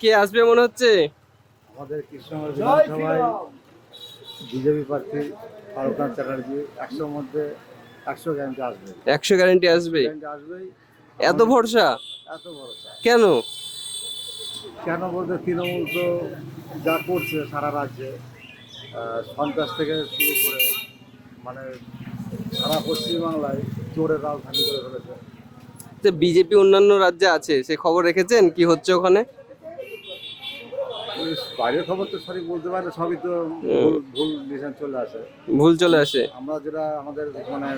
কে আসবে মনে হচ্ছে? আমাদের কৃষ্ণনগর বিধানসভায় বিজেপি প্রার্থী ফারুকনাথ চ্যাটার্জি 100 মধ্যে 100 গ্যারান্টি আসবে। 100 গ্যারান্টি আসবে? গ্যারান্টি আসবেই। এত ভরসা? এত ভরসা কেন? কেন বলতে তৃণমূল তো যা করছে সারা রাজ্যে, সন্ত্রাস থেকে শুরু করে মানে সারা পশ্চিমবাংলায় চোরের রাজধানী করে ফেলেছে। যে বিজেপি অন্যান্য রাজ্যে আছে, সে খবর রেখেছেন কি হচ্ছে ওখানে? বাইরের খবর তো সঠিক বলতে পারে না, সবই তো ভুল ভুল ডিসিশন চলে আসে। ভুল চলে আসে। আমরা যেটা আমাদের মানে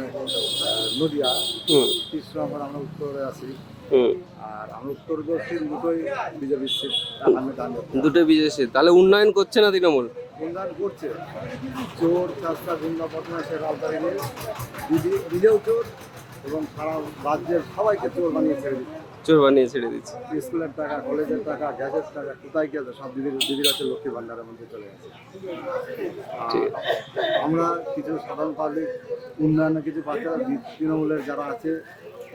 নদিয়া হুম কৃষ্ণনগর, আমরা উত্তরে আছি, হুম। আর আমরা উত্তর দক্ষিণ দুটোই বিজেপির সিট। দুটো বিজেপি, তাহলে উন্নয়ন করছে না তৃণমূল? উন্নয়ন করছে। চোর চাষটা গুন্ডা বদমাইশে রাজধানী নিয়ে দিদি নিজেও চোর এবং সারা রাজ্যের সবাইকে চোর বানিয়ে ছেড়ে দিচ্ছে। চোর বানিয়ে ছেড়ে দিচ্ছে। স্কুলের টাকা, কলেজের টাকা, গ্যাসের টাকা কোথায় গেছে সব দিদির কাছে লক্ষ্মী ভান্ডারের মধ্যে চলে গেছে। ঠিক আর আমরা কিছু সাধারণ পাবলিক উন্নয়নে কিছু বাচ্চারা তৃণমূলের যারা আছে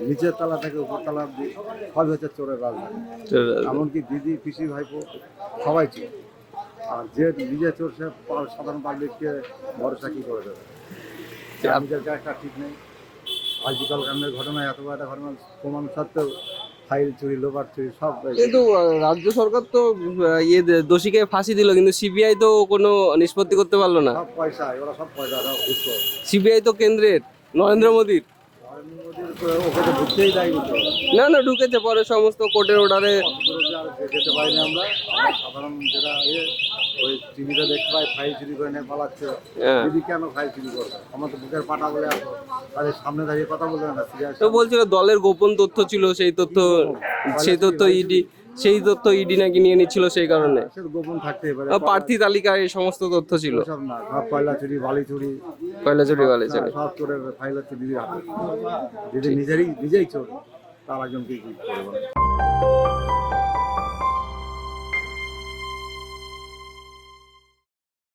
নিচের তলা থেকে উপর তলা অব্দি সবই হচ্ছে চোরের রাজধানী। এমনকি দিদি পিসি ভাইপো সবাই চোর। আর যে নিজে চোর সে সাধারণ পাবলিককে ভরসা কী করে দেবে? নিজের একটা ঠিক নেই। আজকাল কাণ্ডের ঘটনায় এত বড় একটা ঘটনা প্রমাণ সত্ত্বেও ফাইল চুরি, লোপার চুরি সব। কিন্তু রাজ্য সরকার তো দোষীকে ফাঁসি দিল, কিন্তু সিবিআই তো কোনো নিষ্পত্তি করতে পারলো না। সব পয়সা, ওরা সব পয়সা সব ঘুষ করে। সিবিআই তো কেন্দ্রের, নরেন্দ্র মোদীর। নরেন্দ্র মোদীর ওকে তো ঢুকতেই দেয়নি তো। না না, ঢুকেছে পরে সমস্ত কোর্টের অর্ডারে। অত দূর অব্দি আর যেতে পারিনি আমরা। আমরা সাধারণ যেটা ওই টিভিতে দেখতে পাই ফাইল চুরি করে নিয়ে পালাচ্ছে। হ্যাঁ। দিদি কেন ফাইল চুরি করবে? আমার তো বুকের পাটা বলে আসো, তাদের সামনে দাঁড়িয়ে কথা বলবে না। তো বলছিল দলের গোপন তথ্য ছিল, সেই তথ্য ইডি নাকি নিয়ে নিচ্ছিল, সেই কারণে। সে তো গোপন থাকতেই পারে। প্রার্থী তালিকায় এই সমস্ত তথ্য ছিল। সব না, সব কয়লা চুরি, বালি চুরি, বালি চুরি। সব চোরের ফাইল হচ্ছে দিদির হাতে। দিদি নিজেই চোর, তার একজন কি করবে?